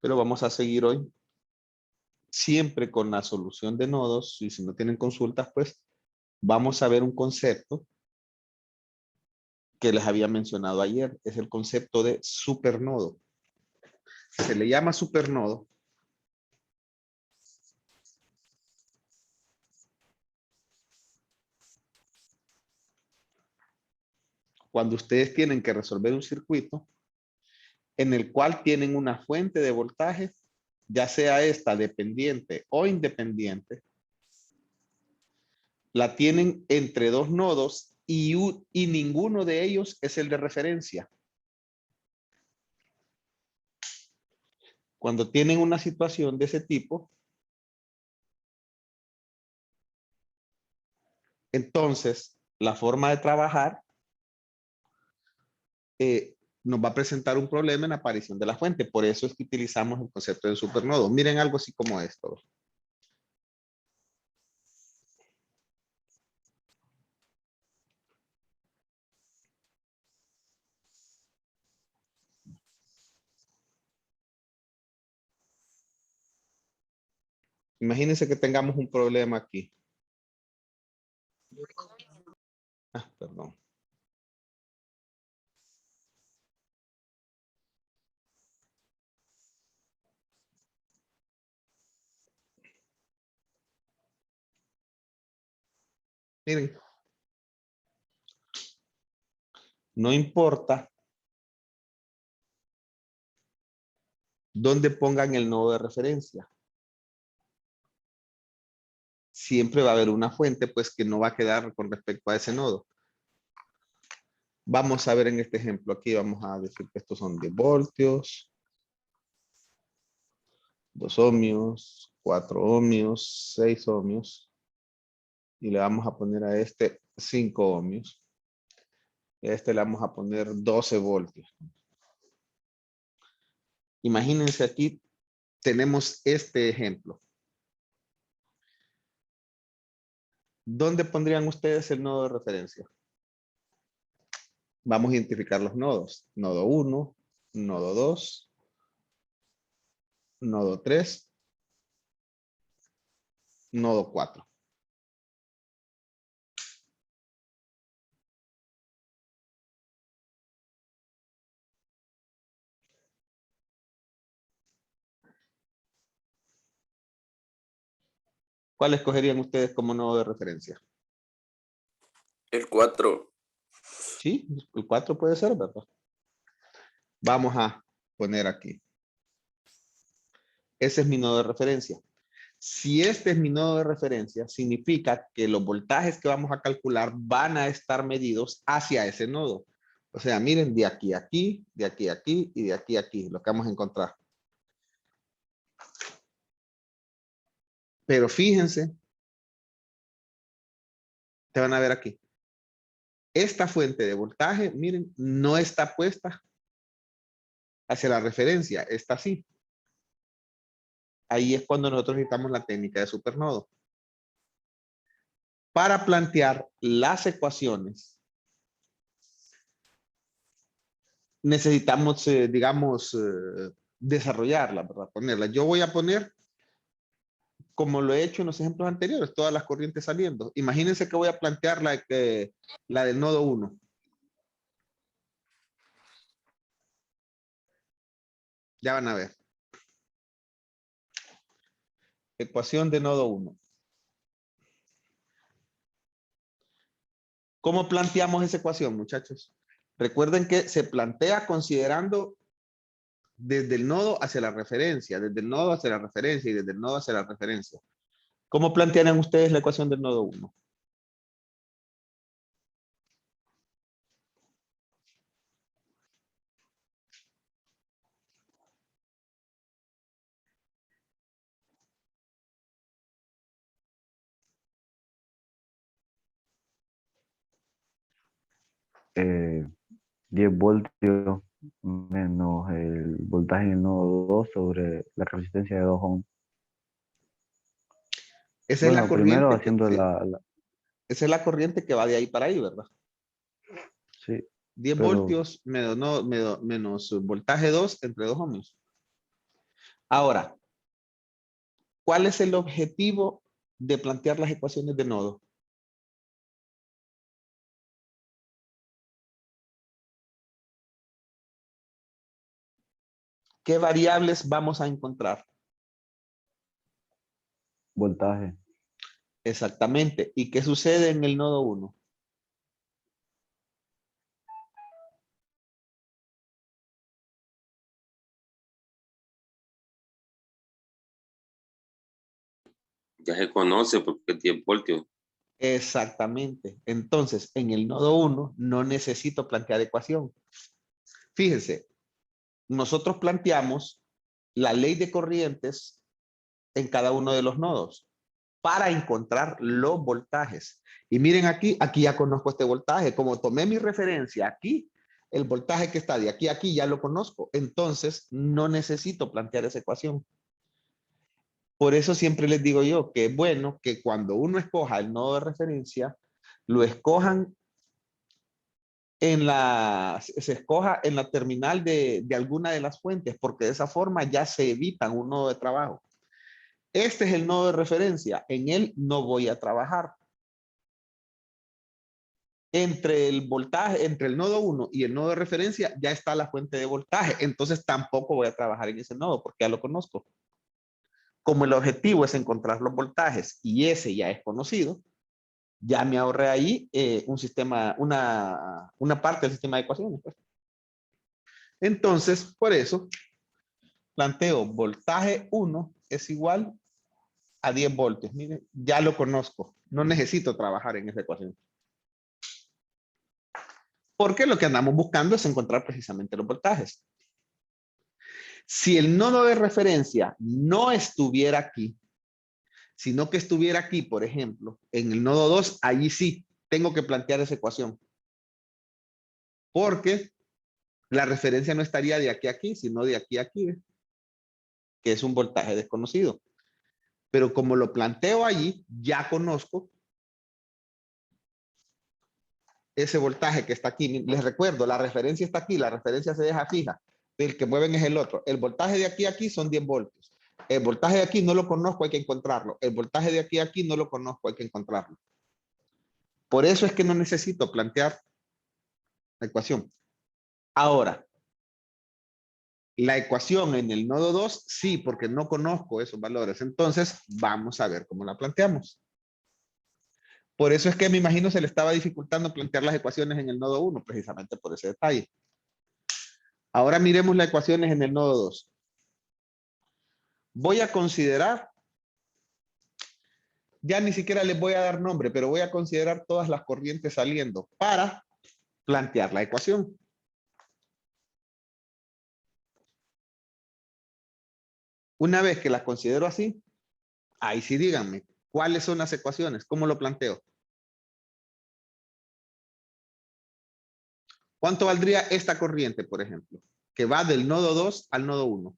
pero vamos a seguir hoy siempre con la solución de nodos. Y si no tienen consultas, pues vamos a ver un concepto que les había mencionado ayer. Es el concepto de supernodo. Se le llama supernodo cuando ustedes tienen que resolver un circuito en el cual tienen una fuente de voltaje, ya sea esta dependiente o independiente, la tienen entre dos nodos y ninguno de ellos es el de referencia. Cuando tienen una situación de ese tipo, entonces la forma de trabajar nos va a presentar un problema en la aparición de la fuente. Por eso es que utilizamos el concepto de supernodo. Miren algo así como esto. Imagínense que tengamos un problema aquí. Perdón. Miren. No importa dónde pongan el nodo de referencia. Siempre va a haber una fuente, pues, que no va a quedar con respecto a ese nodo. Vamos a ver en este ejemplo. Aquí vamos a decir que estos son 10 voltios, 2 ohmios, 4 ohmios, 6 ohmios. Y le vamos a poner a este 5 ohmios. Y a este le vamos a poner 12 voltios. Imagínense aquí, tenemos este ejemplo. ¿Dónde pondrían ustedes el nodo de referencia? Vamos a identificar los nodos. Nodo 1, nodo 2, nodo 3, nodo 4. ¿Cuál escogerían ustedes como nodo de referencia? El 4. Sí, el 4 puede ser, ¿verdad? Vamos a poner aquí. Ese es mi nodo de referencia. Si este es mi nodo de referencia, significa que los voltajes que vamos a calcular van a estar medidos hacia ese nodo. O sea, miren, de aquí a aquí, de aquí a aquí y de aquí a aquí, lo que vamos a encontrar. Pero fíjense, te van a ver aquí. Esta fuente de voltaje, miren, no está puesta hacia la referencia, está así. Ahí es cuando nosotros necesitamos la técnica de supernodo. Para plantear las ecuaciones, necesitamos, digamos, desarrollarlas, ¿verdad? Ponerlas. Yo voy a poner, como lo he hecho en los ejemplos anteriores, todas las corrientes saliendo. Imagínense que voy a plantear la del nodo 1. Ya van a ver. Ecuación de nodo 1. ¿Cómo planteamos esa ecuación, muchachos? Recuerden que se plantea considerando desde el nodo hacia la referencia, desde el nodo hacia la referencia y desde el nodo hacia la referencia. ¿Cómo plantearían ustedes la ecuación del nodo 1? Eh, 10 voltios menos el voltaje en el nodo 2 sobre la resistencia de 2 ohms. Esa es la Bueno, primero corriente que, haciendo sí, esa es la corriente que va de ahí para ahí, ¿verdad? sí, 10 pero voltios menos voltaje 2 entre 2 ohmios. Ahora, ¿cuál es el objetivo de plantear las ecuaciones de nodo? ¿Qué variables vamos a encontrar? Voltaje. Exactamente. ¿Y qué sucede en el nodo 1? Ya se conoce porque es 10 voltios. Exactamente. Entonces, en el nodo 1 no necesito plantear ecuación. Fíjense, nosotros planteamos la ley de corrientes en cada uno de los nodos para encontrar los voltajes. Y miren aquí, aquí ya conozco este voltaje. Como tomé mi referencia aquí, el voltaje que está de aquí a aquí ya lo conozco. Entonces, no necesito plantear esa ecuación. Por eso siempre les digo yo que es bueno que cuando uno escoja el nodo de referencia, lo escojan se escoja en la terminal de alguna de las fuentes, porque de esa forma ya se evitan un nodo de trabajo. Este es el nodo de referencia, en él no voy a trabajar. Entre el voltaje, entre el nodo 1 y el nodo de referencia ya está la fuente de voltaje, entonces tampoco voy a trabajar en ese nodo porque ya lo conozco. Como el objetivo es encontrar los voltajes y ese ya es conocido, ya me ahorré ahí un sistema, una parte del sistema de ecuaciones. Pues. Entonces, por eso, planteo voltaje 1 es igual a 10 voltios. Miren, ya lo conozco. No necesito trabajar en esa ecuación. Porque lo que andamos buscando es encontrar precisamente los voltajes. Si el nodo de referencia no estuviera aquí, sino que estuviera aquí, por ejemplo, en el nodo 2, allí sí tengo que plantear esa ecuación. Porque la referencia no estaría de aquí a aquí, sino de aquí a aquí, ¿eh? Que es un voltaje desconocido. Pero como lo planteo allí, ya conozco ese voltaje que está aquí. Les recuerdo, la referencia está aquí, la referencia se deja fija. El que mueven es el otro. El voltaje de aquí a aquí son 10 voltios. El voltaje de aquí no lo conozco, hay que encontrarlo. El voltaje de aquí a aquí no lo conozco, hay que encontrarlo. Por eso es que no necesito plantear la ecuación. Ahora, la ecuación en el nodo 2, sí, porque no conozco esos valores. Entonces, vamos a ver cómo la planteamos. Por eso es que me imagino se le estaba dificultando plantear las ecuaciones en el nodo 1, precisamente por ese detalle. Ahora miremos las ecuaciones en el nodo 2. Voy a considerar, ya ni siquiera les voy a dar nombre, pero voy a considerar todas las corrientes saliendo para plantear la ecuación. Una vez que las considero así, ahí sí díganme, ¿cuáles son las ecuaciones? ¿Cómo lo planteo? ¿Cuánto valdría esta corriente, por ejemplo? Que va del nodo 2 al nodo 1.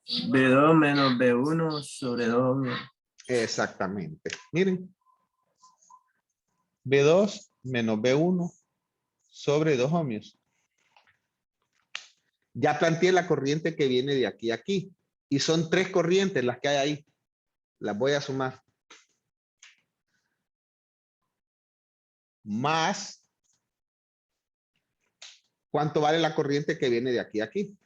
B2 menos B1 sobre 2. Exactamente. Miren. B2 menos B1 sobre 2 ohmios. Ya planteé la corriente que viene de aquí a aquí. Y son 3 corrientes las que hay ahí. Las voy a sumar. Más. ¿Cuánto vale la corriente que viene de aquí a aquí?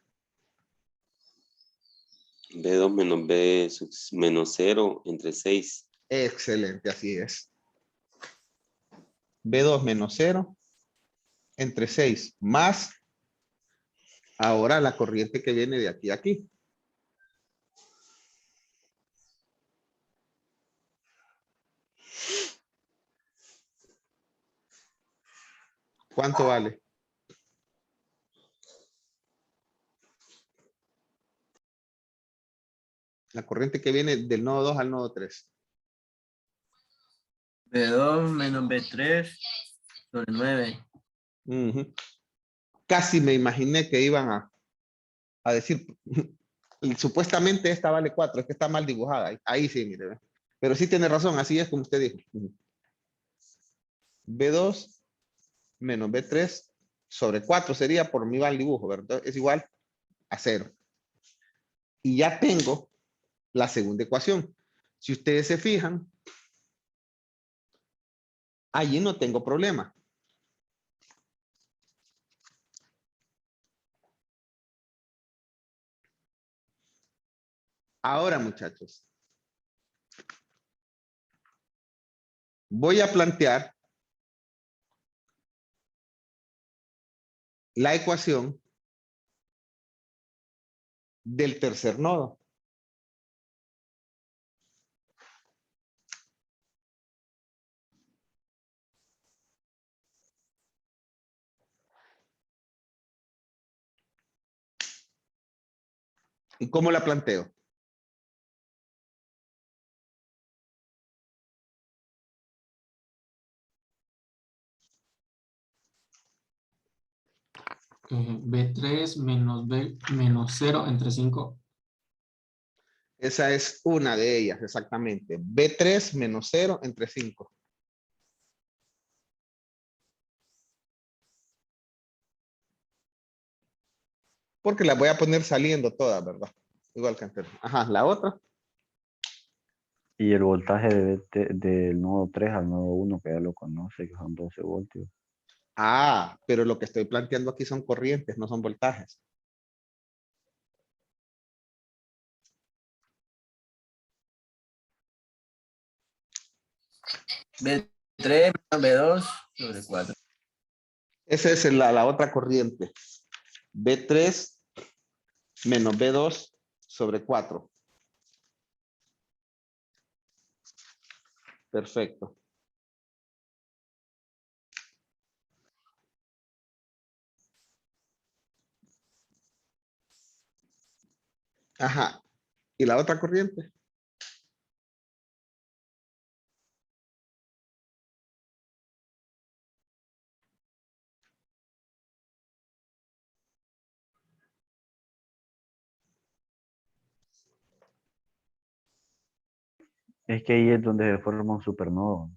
B2 menos B menos 0 entre 6. Excelente, así es. B2 menos 0 entre 6 más ahora la corriente que viene de aquí a aquí. ¿Cuánto vale? La corriente que viene del nodo 2 al nodo 3. B2 menos B3 sobre 9. Casi me imaginé que iban a decir, supuestamente esta vale 4, es que está mal dibujada. Ahí sí, mire. Pero sí tiene razón, así es como usted dijo. B2 menos B3 sobre 4 sería por mi va el dibujo, ¿verdad? Es igual a 0. Y ya tengo la segunda ecuación. Si ustedes se fijan, allí no tengo problema. Ahora, muchachos, voy a plantear la ecuación del tercer nodo. ¿Y cómo la planteo? B3 menos B menos 0 entre 5. Esa es una de ellas, exactamente. B3 menos 0 entre 5. Porque las voy a poner saliendo todas, ¿verdad? Igual que antes. Ajá, la otra. Y el voltaje del nodo 3 al nodo 1, que ya lo conoce, que son 12 voltios. Ah, pero lo que estoy planteando aquí son corrientes, no son voltajes. B3 menos B2 sobre 4. Esa es la otra corriente. B3 menos B2 sobre 4. Perfecto. Ajá. ¿Y la otra corriente? Es que ahí es donde se forma un supernodo.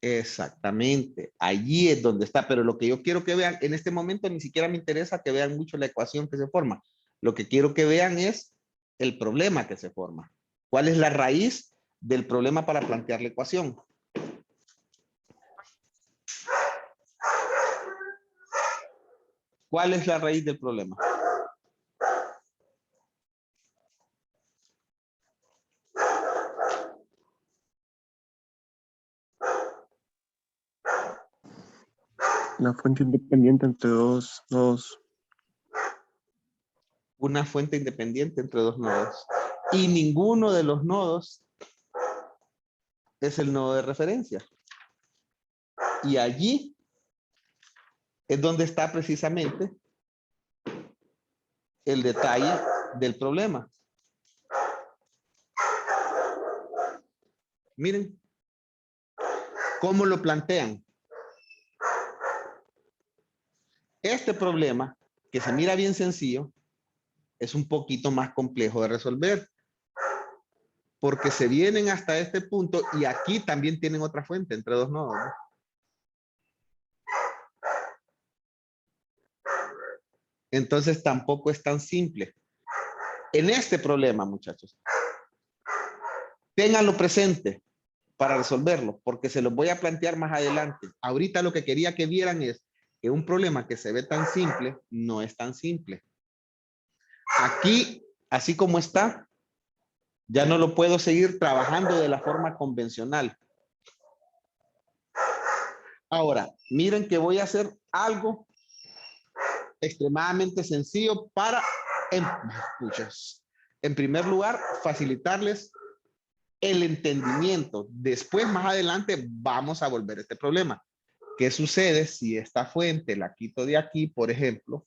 Exactamente. Allí es donde está. Pero lo que yo quiero que vean, en este momento ni siquiera me interesa que vean mucho la ecuación que se forma. Lo que quiero que vean es el problema que se forma. ¿Cuál es la raíz del problema para plantear la ecuación? ¿Cuál es la raíz del problema? La fuente independiente entre dos nodos. Una fuente independiente entre dos nodos. Y ninguno de los nodos es el nodo de referencia. Y allí es donde está precisamente el detalle del problema. Miren cómo lo plantean. Este problema, que se mira bien sencillo, es un poquito más complejo de resolver. Porque se vienen hasta este punto y aquí también tienen otra fuente entre dos nodos, ¿no? Entonces tampoco es tan simple. En este problema, muchachos, ténganlo presente para resolverlo, porque se los voy a plantear más adelante. Ahorita lo que quería que vieran es que un problema que se ve tan simple, no es tan simple. Aquí, así como está, ya no lo puedo seguir trabajando de la forma convencional. Ahora, miren que voy a hacer algo extremadamente sencillo para, en primer lugar, facilitarles el entendimiento. Después, más adelante, vamos a volver a este problema. ¿Qué sucede si esta fuente la quito de aquí, por ejemplo?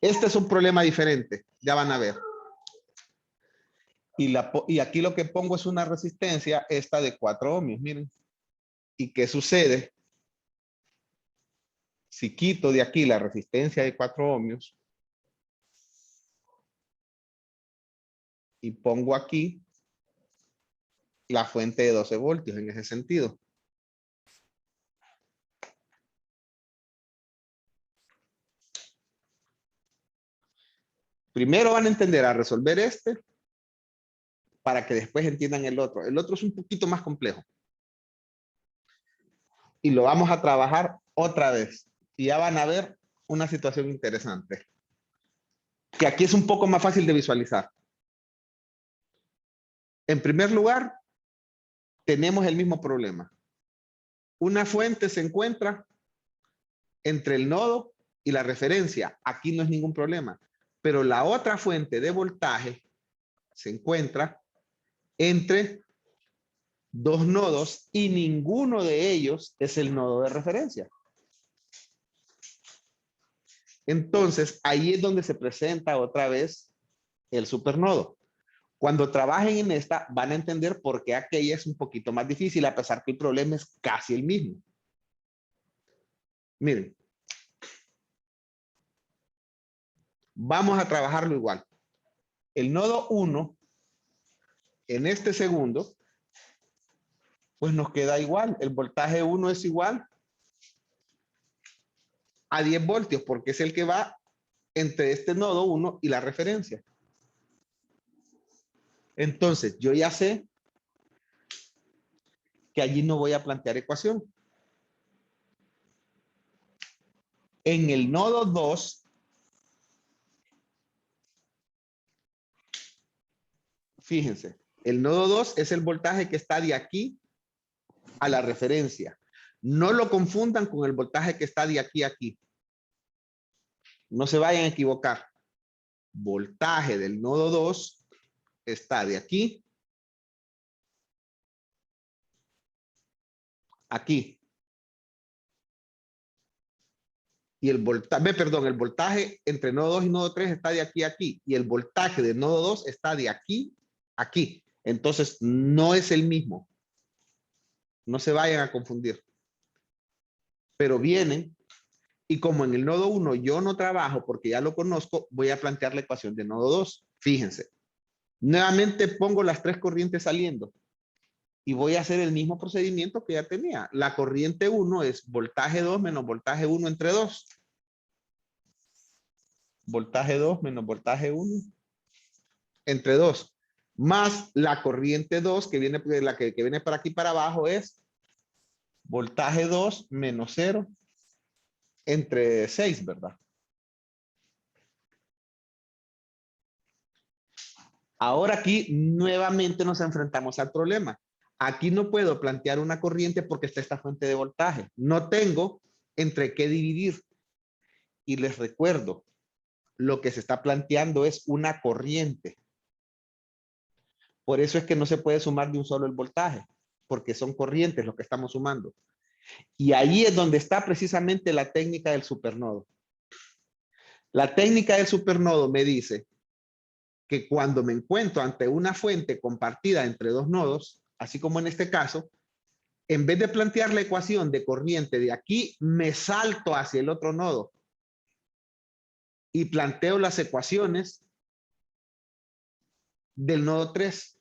Este es un problema diferente, ya van a ver. Y aquí lo que pongo es una resistencia, esta de 4 ohmios, miren. ¿Y qué sucede si quito de aquí la resistencia de 4 ohmios y pongo aquí la fuente de 12 voltios en ese sentido? Primero van a entender a resolver este para que después entiendan el otro. El otro es un poquito más complejo. Y lo vamos a trabajar otra vez. Y ya van a ver una situación interesante. Que aquí es un poco más fácil de visualizar. En primer lugar, tenemos el mismo problema. Una fuente se encuentra entre el nodo y la referencia. Aquí no es ningún problema. Pero la otra fuente de voltaje se encuentra entre dos nodos y ninguno de ellos es el nodo de referencia. Entonces, ahí es donde se presenta otra vez el supernodo. Cuando trabajen en esta, van a entender por qué aquella es un poquito más difícil, a pesar que el problema es casi el mismo. Miren. Vamos a trabajarlo igual. El nodo 1, en este segundo, pues nos queda igual. El voltaje 1 es igual a 10 voltios, porque es el que va entre este nodo 1 y la referencia. Entonces, yo ya sé que allí no voy a plantear ecuación. En el nodo 2, fíjense, el nodo 2 es el voltaje que está de aquí a la referencia. No lo confundan con el voltaje que está de aquí a aquí. No se vayan a equivocar. Voltaje del nodo 2 está de aquí a aquí. Y el voltaje entre nodo 2 y nodo 3 está de aquí a aquí. Y el voltaje de nodo 2 está de aquí a aquí. Entonces, no es el mismo. No se vayan a confundir. Pero vienen, y como en el nodo 1 yo no trabajo porque ya lo conozco, voy a plantear la ecuación de nodo 2. Fíjense. Nuevamente pongo las tres corrientes saliendo. Y voy a hacer el mismo procedimiento que ya tenía. La corriente 1 es voltaje 2 menos voltaje 1 entre 2. Voltaje 2 menos voltaje 1 entre 2. Más la corriente 2 que viene, que viene para aquí para abajo es voltaje 2 menos 0 entre 6, ¿verdad? Ahora aquí nuevamente nos enfrentamos al problema. Aquí no puedo plantear una corriente porque está esta fuente de voltaje. No tengo entre qué dividir. Y les recuerdo, lo que se está planteando es una corriente. Por eso es que no se puede sumar de un solo el voltaje, porque son corrientes lo que estamos sumando. Y ahí es donde está precisamente la técnica del supernodo. La técnica del supernodo me dice que cuando me encuentro ante una fuente compartida entre dos nodos, así como en este caso, en vez de plantear la ecuación de corriente de aquí, me salto hacia el otro nodo y planteo las ecuaciones del nodo 3.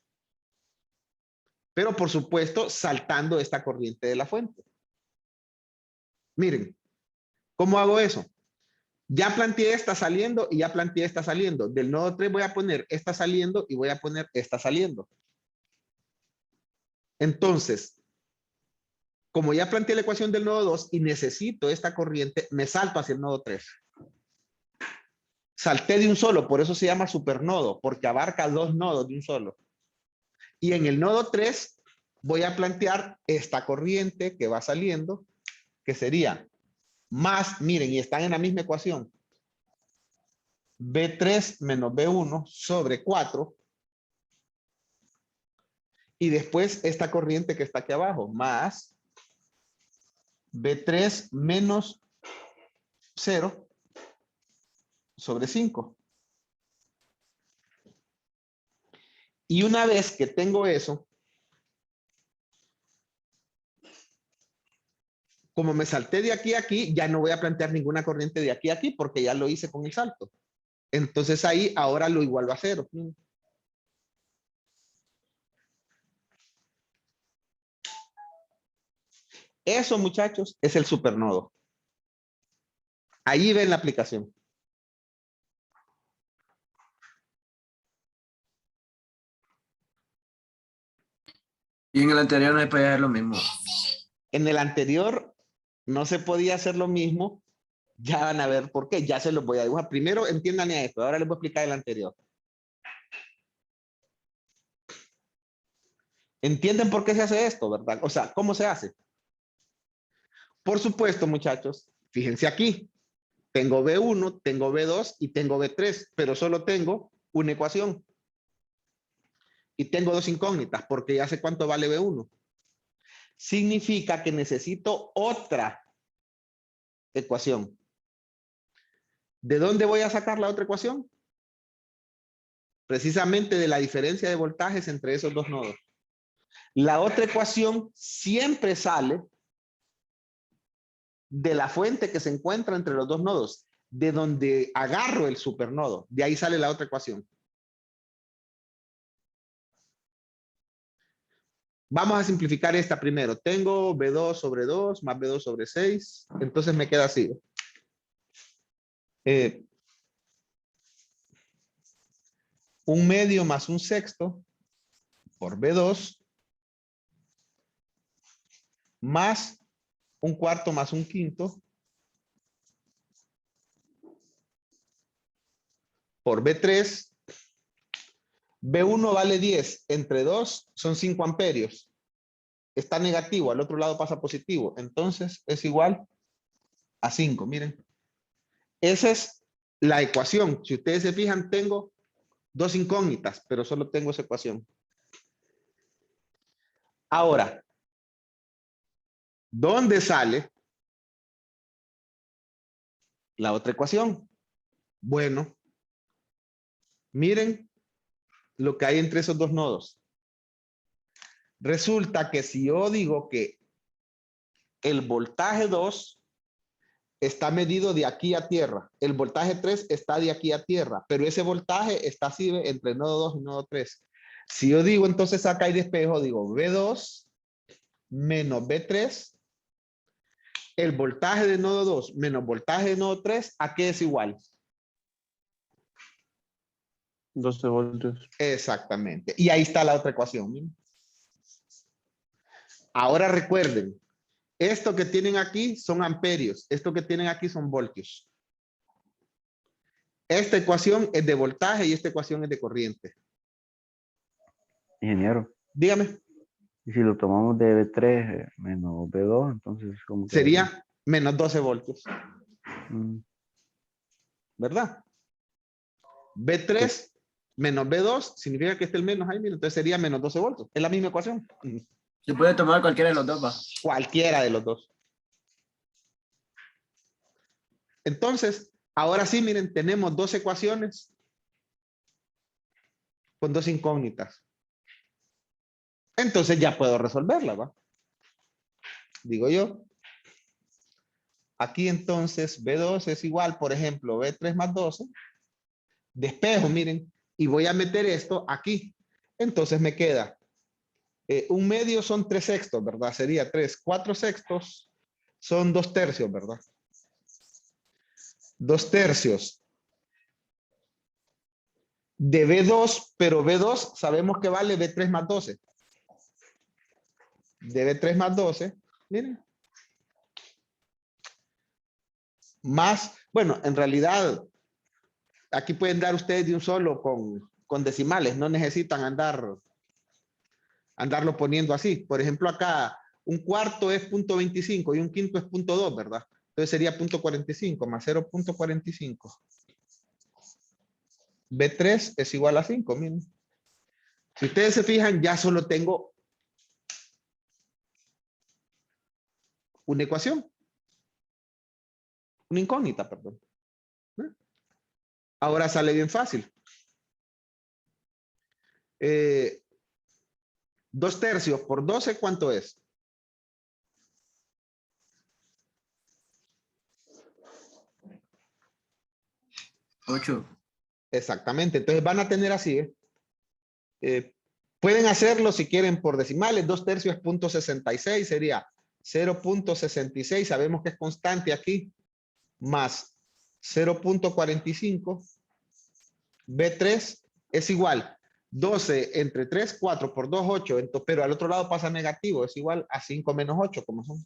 Pero por supuesto, saltando esta corriente de la fuente. Miren, ¿cómo hago eso? Ya planteé esta saliendo y ya planteé esta saliendo. Del nodo 3 voy a poner esta saliendo y voy a poner esta saliendo. Entonces, como ya planteé la ecuación del nodo 2 y necesito esta corriente, me salto hacia el nodo 3. Salté de un solo, por eso se llama supernodo, porque abarca dos nodos de un solo. Y en el nodo 3 voy a plantear esta corriente que va saliendo, que sería más, miren, y están en la misma ecuación. B3 menos B1 sobre 4. Y después esta corriente que está aquí abajo, más B3 menos 0 sobre 5. Y una vez que tengo eso, como me salté de aquí a aquí, ya no voy a plantear ninguna corriente de aquí a aquí porque ya lo hice con el salto. Entonces ahí ahora lo igualo a 0. Eso, muchachos, es el supernodo. Ahí ven la aplicación. Y en el anterior no se podía hacer lo mismo. En el anterior no se podía hacer lo mismo. Ya van a ver por qué. Ya se los voy a dibujar. Primero entiendan esto. Ahora les voy a explicar el anterior. ¿Entienden por qué se hace esto, verdad? O sea, ¿cómo se hace? Por supuesto, muchachos. Fíjense aquí. Tengo B1, tengo B2 y tengo B3, pero solo tengo una ecuación. Y tengo dos incógnitas, porque ya sé cuánto vale B1. Significa que necesito otra ecuación. ¿De dónde voy a sacar la otra ecuación? Precisamente de la diferencia de voltajes entre esos dos nodos. La otra ecuación siempre sale de la fuente que se encuentra entre los dos nodos, de donde agarro el supernodo. De ahí sale la otra ecuación. Vamos a simplificar esta primero. Tengo B2 sobre 2 más B2 sobre 6. Entonces me queda así. Un medio más un sexto por B2 más un cuarto más un quinto por B3. B1 vale 10, entre 2 son 5 amperios. Está negativo, al otro lado pasa positivo. Entonces es igual a 5, miren. Esa es la ecuación. Si ustedes se fijan, tengo dos incógnitas, pero solo tengo esa ecuación. Ahora, ¿dónde sale la otra ecuación? Bueno, miren lo que hay entre esos dos nodos. Resulta que si yo digo que el voltaje 2 está medido de aquí a tierra, el voltaje 3 está de aquí a tierra, pero ese voltaje está así entre nodo 2 y nodo 3. Si yo digo entonces acá hay despejo, digo B2 menos B3, el voltaje de nodo 2 menos voltaje de nodo 3, ¿a qué es igual? 12 voltios. Exactamente. Y ahí está la otra ecuación. ¿Miren? Ahora recuerden, esto que tienen aquí son amperios, esto que tienen aquí son voltios. Esta ecuación es de voltaje y esta ecuación es de corriente. Ingeniero, Dígame, y si lo tomamos de B3 menos B2, entonces, ¿cómo quedaría? sería menos 12 voltios, Mm, ¿verdad? B3 menos B2 significa que este el menos ahí, miren, entonces sería menos 12 voltios. Es la misma ecuación. Se puede tomar cualquiera de los dos, va. Cualquiera de los dos. Entonces, ahora sí, miren, tenemos dos ecuaciones con dos incógnitas. Entonces ya puedo resolverla, ¿va? Digo yo. Aquí entonces B2 es igual, por ejemplo, B3 más 12. Despejo, miren, y voy a meter esto aquí. Entonces me queda un medio son 3 sextos, ¿verdad? Sería 3. 4 sextos son 2 tercios, ¿verdad? 2 tercios de B2, pero B2 sabemos que vale B3 más 12. De B3 más 12, miren. Más, bueno, en realidad, aquí pueden dar ustedes de un solo con decimales, no necesitan andarlo poniendo así. Por ejemplo, acá un cuarto es 0.25 y un quinto es 0.2, ¿verdad? Entonces sería 0.45 más 0.45. B3 es igual a 5, miren. Si ustedes se fijan, ya solo tengo una ecuación. Una incógnita, perdón. Ahora sale bien fácil. 2 tercios por 12, ¿cuánto es? 8. Exactamente. Entonces van a tener así. Pueden hacerlo si quieren por decimales. 2 tercios es 0.66, sería 0.66. Sabemos que es constante aquí. Más 0.45. B3 es igual. 12 entre 3, 4 por 2, 8. Pero al otro lado pasa negativo. Es igual a 5 menos 8, como son.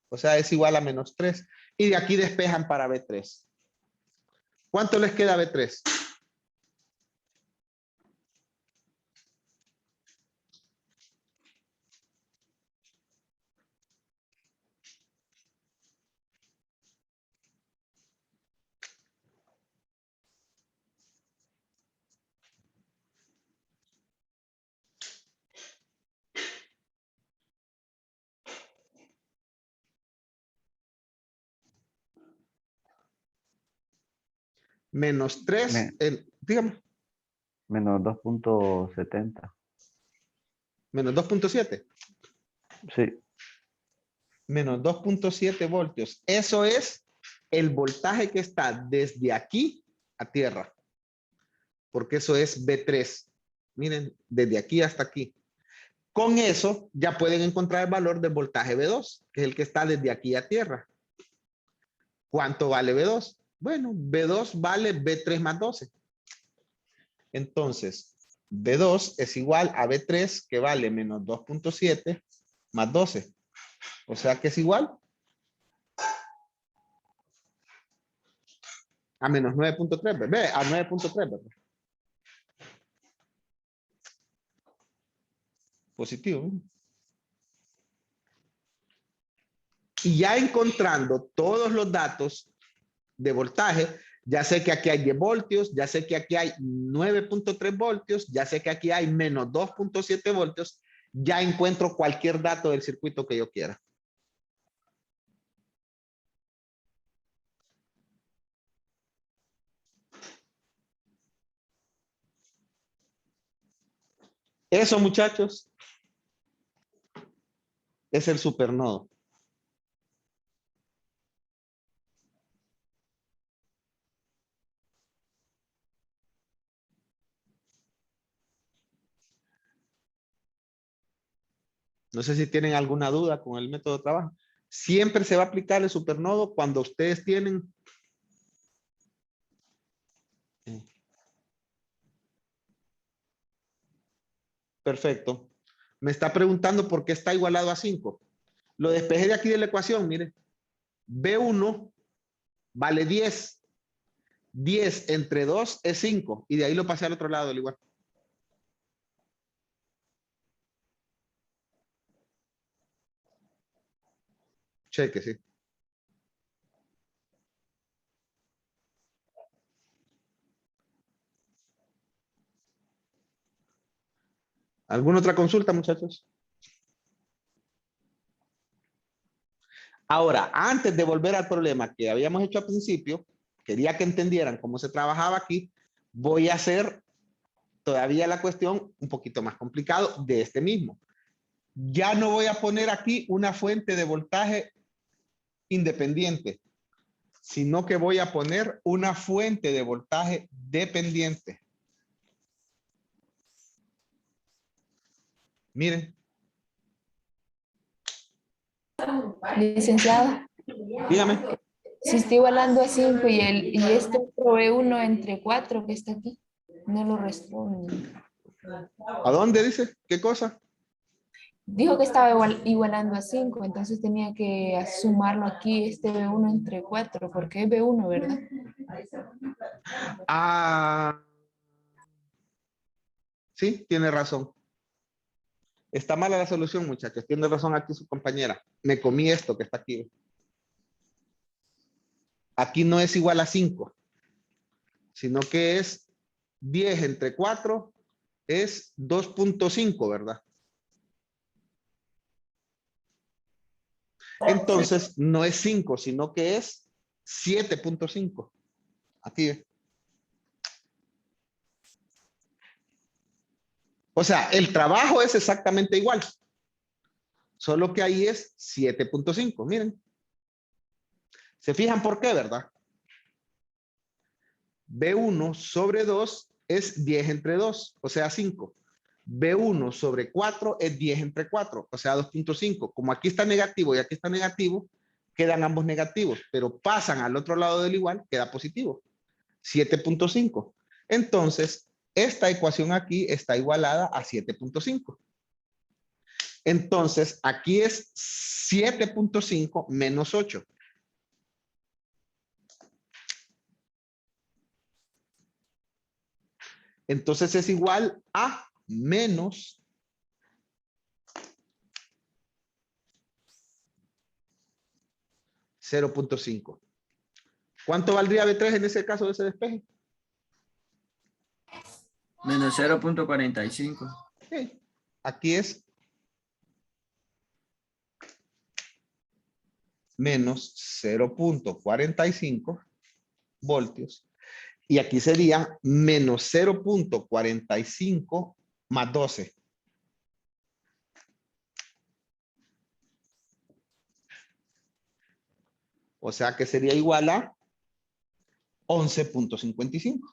O sea, es igual a menos 3. Y de aquí despejan para B3. ¿Cuánto les queda a B3? Menos 3. Dígame. Menos 2.70. Menos 2.7. Sí, Menos 2.7 voltios. Eso es el voltaje que está desde aquí a tierra. Porque eso es B3. Miren, desde aquí hasta aquí. Con eso ya pueden encontrar el valor del voltaje B2, que es el que está desde aquí a tierra. ¿Cuánto vale B2? Bueno, B2 vale B3 más 12. Entonces, B2 es igual a B3, que vale menos 2.7 más 12. O sea que es igual a menos 9.3, ¿verdad? A 9.3, ¿verdad? Positivo. Y ya encontrando todos los datos de voltaje, ya sé que aquí hay 10 voltios, ya sé que aquí hay 9.3 voltios, ya sé que aquí hay menos 2.7 voltios, ya encuentro cualquier dato del circuito que yo quiera. Eso, muchachos, es el supernodo. No sé si tienen alguna duda con el método de trabajo. Siempre se va a aplicar el supernodo cuando ustedes tienen... Perfecto. Me está preguntando por qué está igualado a 5. Lo despejé de aquí de la ecuación, mire. B1 vale 10. 10 entre 2 es 5. Y de ahí lo pasé al otro lado del igual. Cheque, sí. ¿Alguna otra consulta, muchachos? Ahora, antes de volver al problema que habíamos hecho al principio, quería que entendieran cómo se trabajaba aquí. Voy a hacer todavía la cuestión un poquito más complicado de este mismo. Ya no voy a poner aquí una fuente de voltaje independiente, sino que voy a poner una fuente de voltaje dependiente. Miren. Licenciado, Dígame. si estoy igualando a 5 y este provee 1 entre 4 que está aquí, no lo responde. ¿A dónde dice? ¿Qué cosa? Dijo que estaba igualando a 5, entonces tenía que sumarlo aquí, este B1 entre 4, porque es B1, ¿verdad? Ah, sí, tiene razón. Está mala la solución, muchachos. Tiene razón aquí su compañera. Me comí esto que está aquí. Aquí no es igual a 5, sino que es 10 entre 4 es 2.5, ¿verdad? Entonces, no es 5, sino que es 7.5. Aquí es. O sea, el trabajo es exactamente igual. Solo que ahí es 7.5. Miren. ¿Se fijan por qué, verdad? B1 sobre 2 es 10 entre 2, o sea, 5. B1 sobre 4 es 10 entre 4, o sea, 2.5. Como aquí está negativo y aquí está negativo, quedan ambos negativos, pero pasan al otro lado del igual, queda positivo. 7.5. Entonces, esta ecuación aquí está igualada a 7.5. Entonces, aquí es 7.5 menos 8. Entonces es igual a menos 0.5. ¿Cuánto valdría B3 en ese caso de ese despeje? Menos 0.45. Ok. Aquí es menos 0.45 voltios. Y aquí sería menos 0.45 más 12. O sea que sería igual a 11.55.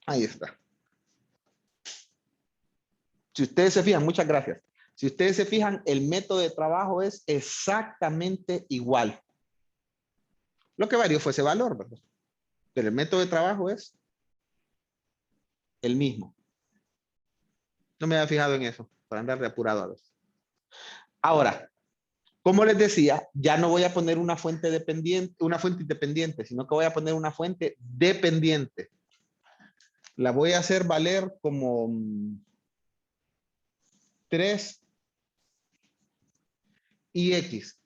Ahí está. Si ustedes se fijan, muchas gracias. Si ustedes se fijan, el método de trabajo es exactamente igual. Lo que varió fue ese valor, ¿verdad? Pero el método de trabajo es el mismo. No me había fijado en eso, para andar de apurado a veces. Ahora, como les decía, ya no voy a poner una fuente dependiente, una fuente independiente, sino que voy a poner una fuente dependiente. La voy a hacer valer como 3 IX.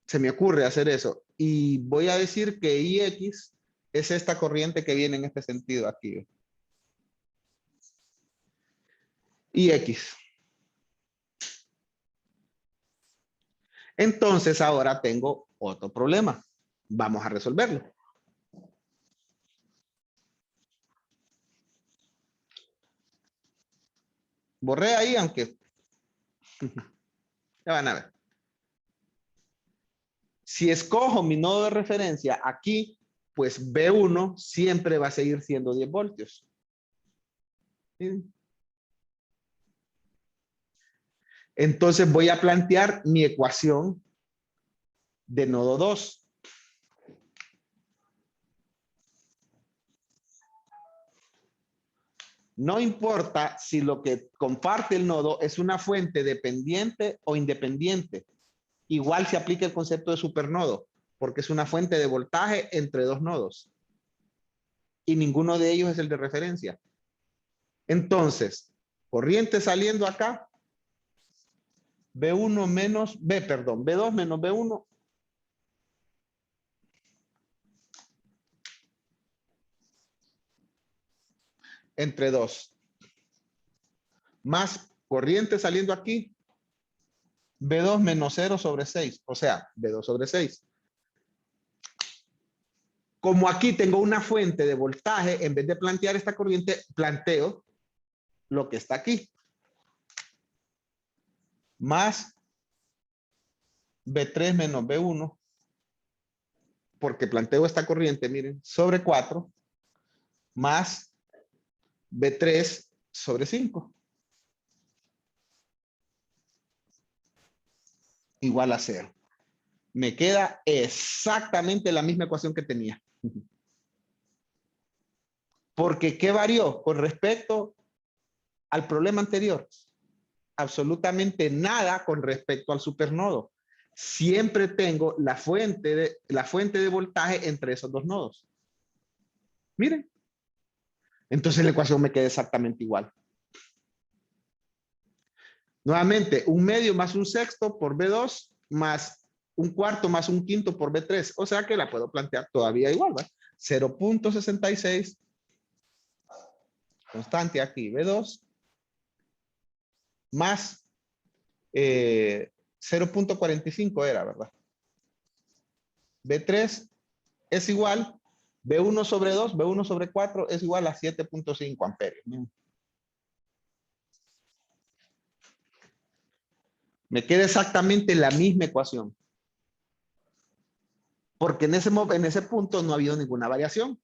Se me ocurre hacer eso. Y voy a decir que IX es esta corriente que viene en este sentido aquí. IX. Entonces ahora tengo otro problema. Vamos a resolverlo. Borré ahí, aunque ya van a ver. Si escojo mi nodo de referencia aquí, pues B1 siempre va a seguir siendo 10 voltios. ¿Sí? Entonces voy a plantear mi ecuación de nodo 2. No importa si lo que comparte el nodo es una fuente dependiente o independiente. Igual se aplica el concepto de supernodo, porque es una fuente de voltaje entre dos nodos. Y ninguno de ellos es el de referencia. Entonces, corriente saliendo acá, B2 menos B1 entre 2. Más corriente saliendo aquí, B2 menos 0 sobre 6, o sea, B2 sobre 6. Como aquí tengo una fuente de voltaje, en vez de plantear esta corriente, planteo lo que está aquí. Más B3 menos B1, porque planteo esta corriente, miren, sobre 4, más B3 sobre 5. Igual a 0. Me queda exactamente la misma ecuación que tenía. Porque ¿qué varió con respecto al problema anterior? Absolutamente nada con respecto al supernodo. Siempre tengo la fuente de voltaje entre esos dos nodos. Miren. Entonces la ecuación me queda exactamente igual. Nuevamente, 1/2 más 1/6 por B2 más 1/4 más 1/5 por B3. O sea que la puedo plantear todavía igual, ¿verdad? 0.66 constante aquí, B2 más 0.45 era, ¿verdad? B3 es igual, B1 sobre 2, B1 sobre 4 es igual a 7.5 amperios. Me queda exactamente la misma ecuación. Porque en ese punto no ha habido ninguna variación.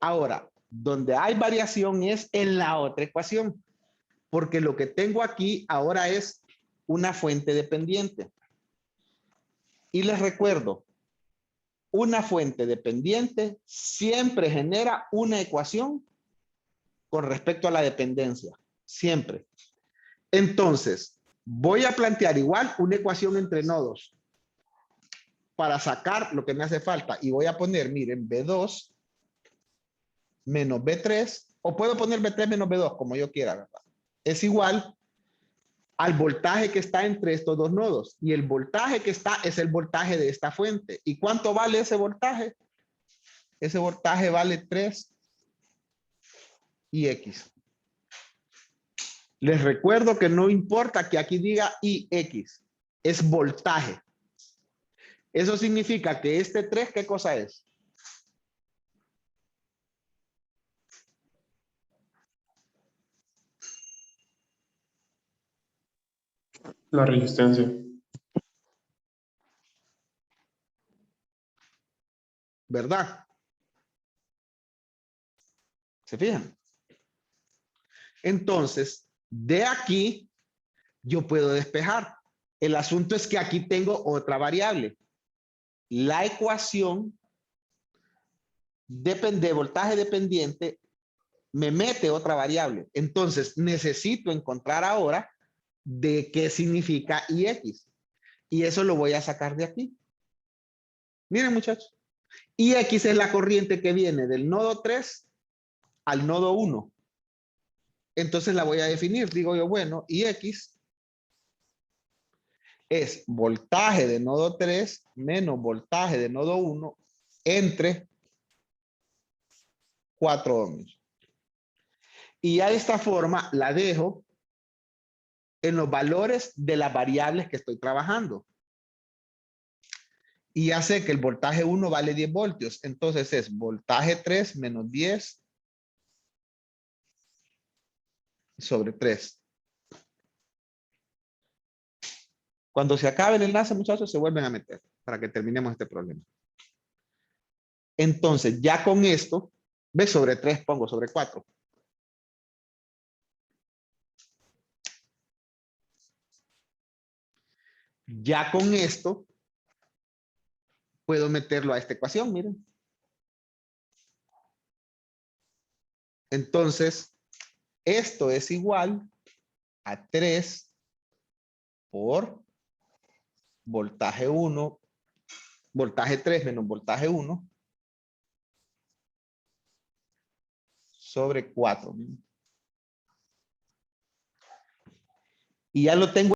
Ahora, donde hay variación es en la otra ecuación. Porque lo que tengo aquí ahora es una fuente dependiente. Y les recuerdo una fuente dependiente siempre genera una ecuación con respecto a la dependencia. Siempre. Entonces, voy a plantear igual una ecuación entre nodos para sacar lo que me hace falta. Y voy a poner, miren, B2 menos B3, o puedo poner B3 menos B2, como yo quiera, ¿verdad? Es igual al voltaje que está entre estos dos nodos. Y el voltaje que está es el voltaje de esta fuente. ¿Y cuánto vale ese voltaje? Ese voltaje vale 3 y X. Les recuerdo que no importa que aquí diga IX, es voltaje. Eso significa que este 3, ¿qué cosa es? La resistencia. ¿Verdad? ¿Se fijan? Entonces, de aquí, yo puedo despejar. El asunto es que aquí tengo otra variable. La ecuación de voltaje dependiente me mete otra variable. Entonces, necesito encontrar ahora de qué significa IX. Y eso lo voy a sacar de aquí. Miren, muchachos. IX es la corriente que viene del nodo 3 al nodo 1. Entonces la voy a definir. Digo yo, bueno, IX es voltaje de nodo 3 menos voltaje de nodo 1 entre 4 ohmios. Y ya de esta forma la dejo en los valores de las variables que estoy trabajando. Y ya sé que el voltaje 1 vale 10 voltios. Entonces es voltaje 3 menos 10 sobre 3. Cuando se acabe el enlace, muchachos, se vuelven a meter para que terminemos este problema. Entonces, ya con esto, ¿ves? Sobre 3 pongo sobre 4. Ya con esto, puedo meterlo a esta ecuación, miren. Entonces, esto es igual a 3 por voltaje 1, voltaje 3 menos voltaje 1 sobre 4. Y ya lo tengo